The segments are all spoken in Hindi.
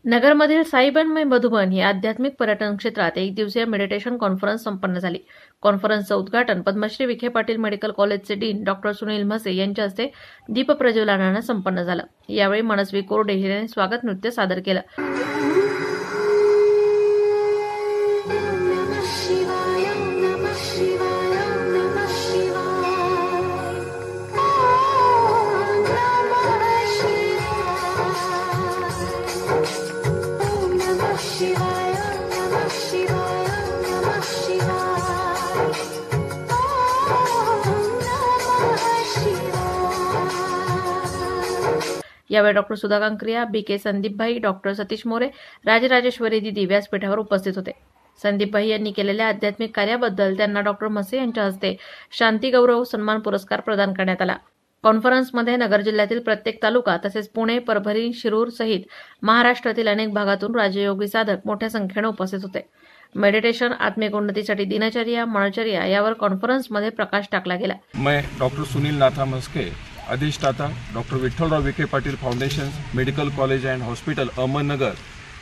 नगरमधील साईबनमय मधुबन या आध्यात्मिक पर्यटन क्षेत्रात एक दिवसीय मेडिटेशन कॉन्फरन्स संपन्न झाली। कॉन्फरन्सचं उद्घाटन पद्मश्री विखे पाटील मेडिकल कॉलेजचे डीन डॉक्टर सुनील म्हसे यांच्या हस्ते दीप प्रज्वलनाने संपन्न झालं। यावेळी मनस्वी कोरडे यांनी स्वागत नृत्य सादर केलं। यावेळी डॉक्टर सुधा कांक्रिया, बीके संदीप भाई, डॉक्टर सतीश मोरे, राजराजेश्वरी दीदी व्यासपीठावर उपस्थित होते। संदीप भाई यांनी केलेल्या आध्यात्मिक कार्याबद्दल त्यांना डॉक्टर म्हसे यांच्या हस्ते शांती गौरव सन्मान पुरस्कार प्रदान करण्यात आला। कॉन्फरन्समध्ये नगर जिल्ह्यातील प्रत्येक तालुका तसेच पुणे, परभणी, शिरूर सहित महाराष्ट्रातील अनेक भागातून राजयोगी साधक मोठ्या संख्येने उपस्थित होते। मेडिटेशन आत्मिक उन्नतीसाठी दिनचर्या, मनचर्या यावर कॉन्फरन्समध्ये प्रकाश टाकला गेला। मैं डॉक्टर सुनील नाथा मस्के, अधिष्ठाता doctor Vitthalrao Vikhe Patil foundation medical college and hospital Ahmednagar,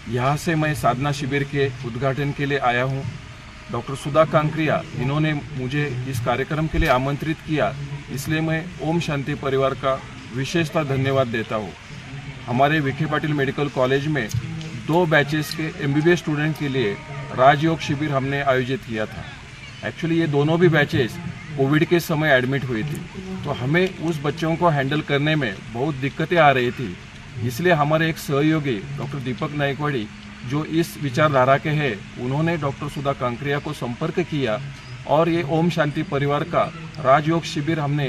यहाँ से मैं साधना शिविर के उद्घाटन के लिए आया हूँ। डॉक्टर सुधा कांक्रिया इन्होंने मुझे इस कार्यक्रम के लिए आमंत्रित किया, इसलिए मैं ओम शांति परिवार का विशेषतः धन्यवाद देता हूँ। हमारे विखे पाटिल मेडिकल कॉलेज में 2 बैचेस के MBBS स्टूडेंट के लिए राजयोग शिविर हमने आयोजित किया था। एक्चुअली ये दोनों भी बैचेस कोविड के समय एडमिट हुई थी, तो हमें उस बच्चों को हैंडल करने में बहुत दिक्कतें आ रही थी। इसलिए हमारे एक सहयोगी डॉक्टर दीपक नायकवाड़ी जो इस विचारधारा के हैं, उन्होंने डॉक्टर सुधा कांक्रिया को संपर्क किया और ये ओम शांति परिवार का राजयोग शिविर हमने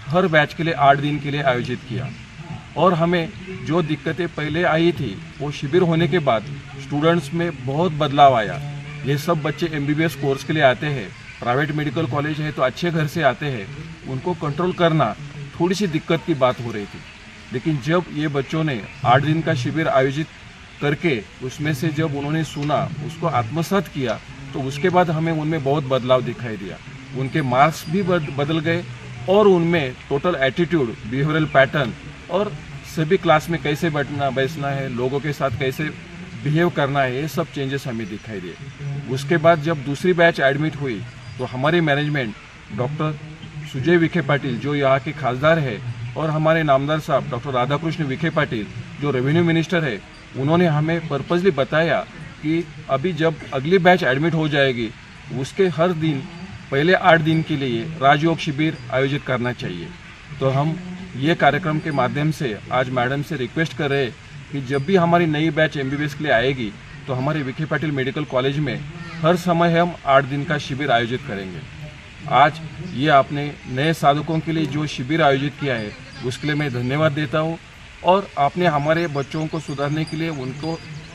हर बैच के लिए 8 दिन के लिए आयोजित किया। और हमें जो दिक्कतें पहले आई थी, वो शिविर होने के बाद स्टूडेंट्स में बहुत बदलाव आया। ये सब बच्चे MBBS कोर्स के लिए आते हैं, प्राइवेट मेडिकल कॉलेज है तो अच्छे घर से आते हैं, उनको कंट्रोल करना थोड़ी सी दिक्कत की बात हो रही थी। लेकिन जब ये बच्चों ने 8 दिन का शिविर आयोजित करके उसमें से जब उन्होंने सुना, उसको आत्मसात किया, तो उसके बाद हमें उनमें बहुत बदलाव दिखाई दिया। उनके मार्क्स भी बदल गए और उनमें टोटल एटीट्यूड, बिहेवियरल पैटर्न और सभी क्लास में कैसे बैठना है, लोगों के साथ कैसे बिहेव करना है, ये सब चेंजेस हमें दिखाई दिए। उसके बाद जब दूसरी बैच एडमिट हुई तो हमारी मैनेजमेंट डॉक्टर सुजय विखे पाटिल जो यहाँ के खासदार है और हमारे नामदार साहब डॉक्टर राधाकृष्ण विखे पाटिल जो रेवेन्यू मिनिस्टर है, उन्होंने हमें पर्पसली बताया कि अभी जब अगली बैच एडमिट हो जाएगी उसके हर दिन पहले 8 दिन के लिए राजयोग शिविर आयोजित करना चाहिए। तो हम ये कार्यक्रम के माध्यम से आज मैडम से रिक्वेस्ट कर रहे हैं कि जब भी हमारी नई बैच MBBS के लिए आएगी तो हमारे विखे पाटिल मेडिकल कॉलेज में हर समय हम 8 दिन का शिविर आयोजित करेंगे। आज ये आपने नए साधकों के लिए जो शिविर आयोजित किया है उसके लिए मैं धन्यवाद देता हूँ, और आपने हमारे बच्चों को सुधारने के लिए, उनको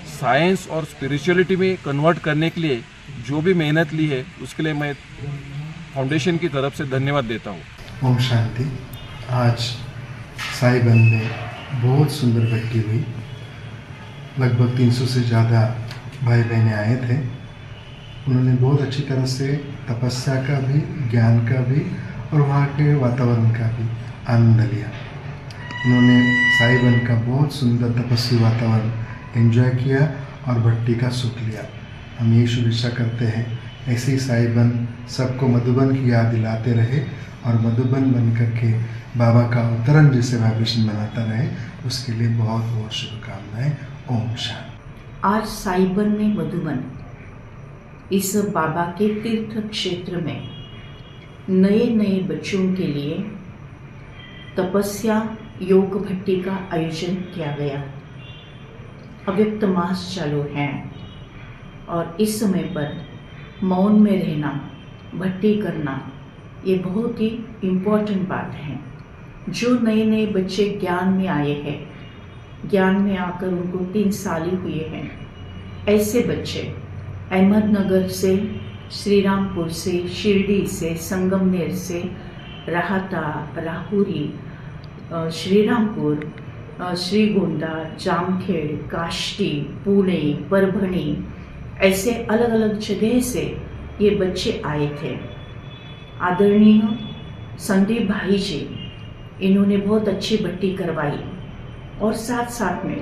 साइंस और स्पिरिचुअलिटी में कन्वर्ट करने के लिए जो भी मेहनत ली है उसके लिए मैं फाउंडेशन की तरफ से धन्यवाद देता हूँ। ओम शांति। आज साईबन में बहुत सुंदर भट्टी हुई। लगभग 300 से ज़्यादा भाई बहनें आए थे। उन्होंने बहुत अच्छी तरह से तपस्या का भी, ज्ञान का भी और वहाँ के वातावरण का भी आनंद लिया। उन्होंने साईबन का बहुत सुंदर तपस्वी वातावरण एंजॉय किया और भट्टी का सुख लिया। हम ये शुभेच्छा करते हैं ऐसे ही साईबन सबको मधुबन की याद दिलाते रहे और मधुबन बन करके बाबा का अवतरण जैसे वाइब्रेशन बनाता रहे, उसके लिए बहुत बहुत शुभकामनाएं। ओम शांति। आज साईबन में मधुबन इस बाबा के तीर्थ क्षेत्र में नए नए बच्चों के लिए तपस्या योग भट्टी का आयोजन किया गया। अव्यक्त मास चालू है और इस समय पर मौन में रहना, भट्टी करना, ये बहुत ही इम्पोर्टेंट बात है। जो नए नए बच्चे ज्ञान में आए हैं, ज्ञान में आकर उनको 3 साल ही हुए हैं, ऐसे बच्चे अहमदनगर से, श्रीरामपुर से, शिरडी से, संगमनेर से, राहता, राहुरी, श्रीरामपुर, श्रीगोंदा, जामखेड़, काष्टी, पुणे, परभणी, ऐसे अलग अलग जगह से ये बच्चे आए थे। आदरणीय संदीप भाई जी, इन्होंने बहुत अच्छी भट्टी करवाई और साथ साथ में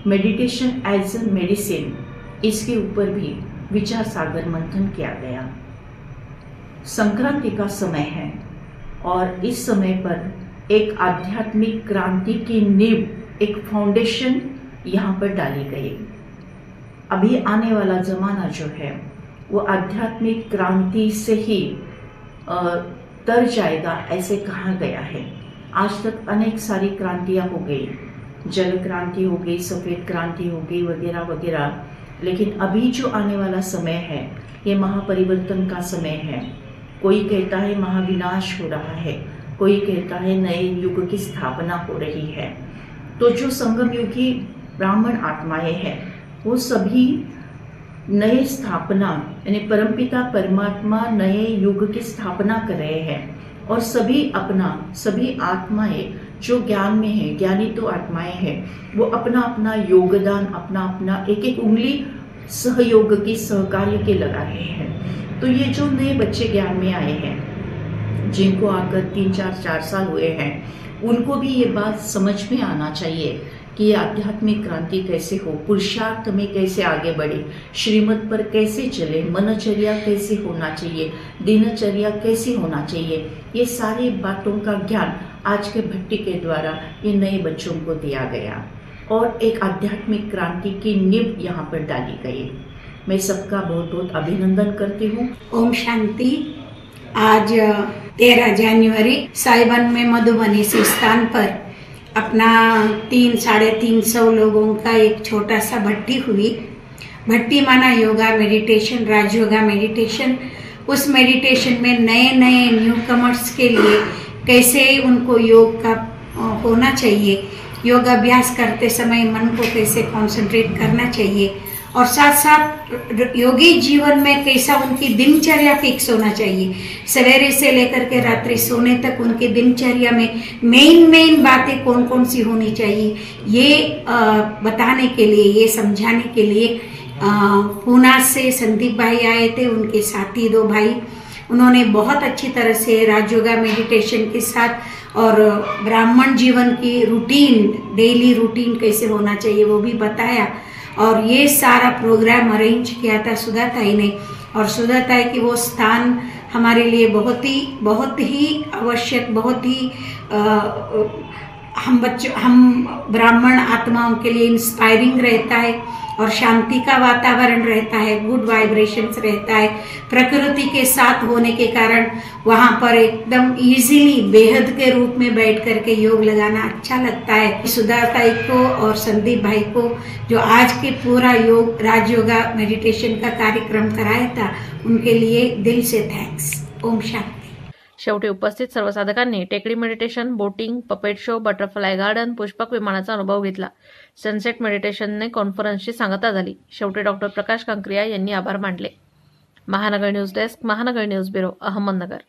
मेडिटेशन एज अ मेडिसिन, इसके ऊपर भी विचार सागर मंथन किया गया। संक्रांति का समय है और इस समय पर एक आध्यात्मिक क्रांति की नींव, एक फाउंडेशन यहाँ पर डाली गई। अभी आने वाला जमाना जो है वो आध्यात्मिक क्रांति से ही तर जाएगा, ऐसे कहा गया है। आज तक अनेक सारी क्रांतियां हो गई, जल क्रांति हो गई, सफेद क्रांति हो गई, वगैरह वगैरह, लेकिन अभी जो आने वाला समय है ये महापरिवर्तन का समय है। कोई कहता है महाविनाश हो रहा है, कोई कहता है नए युग की स्थापना हो रही है। तो जो संगम युगी ब्राह्मण आत्माएं हैं वो सभी नए स्थापना यानी परमपिता परमात्मा नए युग की स्थापना कर रहे हैं और सभी आत्माएं जो ज्ञान में है, ज्ञानी तो आत्माएं हैं, वो अपना अपना योगदान, अपना अपना एक एक उंगली सहयोग की, सहकार्य के लगा रहे हैं। तो ये जो नए बच्चे ज्ञान में आए हैं, जिनको आकर 3-4 साल हुए हैं, उनको भी ये बात समझ में आना चाहिए कि ये आध्यात्मिक क्रांति कैसे हो, पुरुषार्थ में कैसे आगे बढ़े, श्रीमत पर कैसे चले, मनचर्या कैसे होना चाहिए, दिनचर्या कैसे होना चाहिए, ये सारी बातों का ज्ञान आज के भट्टी के द्वारा ये नए बच्चों को दिया गया और एक आध्यात्मिक क्रांति की नींव यहाँ पर डाली गई। मैं सबका बहुत बहुत अभिनंदन करती हूँ। ओम शांति। आज 13 जनवरी साहिबन में मधुबनी इस स्थान पर अपना 300-350 लोगों का एक छोटा सा भट्टी हुई। भट्टी माना योगा मेडिटेशन, राजयोगा मेडिटेशन। उस मेडिटेशन में नए नए न्यू कमर्स के लिए कैसे उनको योग का होना चाहिए, योग अभ्यास करते समय मन को कैसे कंसंट्रेट करना चाहिए और साथ साथ योगी जीवन में कैसा उनकी दिनचर्या फिक्स होना चाहिए, सवेरे से लेकर के रात्रि सोने तक उनकी दिनचर्या में मेन बातें कौन कौन सी होनी चाहिए, ये बताने के लिए, ये समझाने के लिए पूना से संदीप भाई आए थे, उनके साथी 2 भाई। उन्होंने बहुत अच्छी तरह से राजयोगा मेडिटेशन के साथ और ब्राह्मण जीवन की रूटीन, डेली रूटीन कैसे होना चाहिए वो भी बताया और ये सारा प्रोग्राम अरेंज किया था सुधा ताई ने। और सुधा ताई की वो स्थान हमारे लिए बहुत ही आवश्यक, बहुत ही हम ब्राह्मण आत्माओं के लिए इंस्पायरिंग रहता है और शांति का वातावरण रहता है, गुड वाइब्रेशंस रहता है। प्रकृति के साथ होने के कारण वहाँ पर एकदम इजीली बेहद के रूप में बैठ करके योग लगाना अच्छा लगता है। सुधा ताई को और संदीप भाई को जो आज के पूरा योग राजयोगा मेडिटेशन का कार्यक्रम कराया था, उनके लिए दिल से थैंक्स। ओम शांति। शेवटी उपस्थित सर्व साधकांनी टेकडी meditation, boating, puppet show, butterfly garden, Pushpak विमानाचा अनुभव घेतला। सनसेट मेडिटेशनने कॉन्फरन्सची सांगता झाली। शेवटी डॉक्टर प्रकाश कांक्रिया यांनी आभार मानले। महानगर न्यूज डेस्क, महानगर न्यूज ब्युरो, अहमदनगर।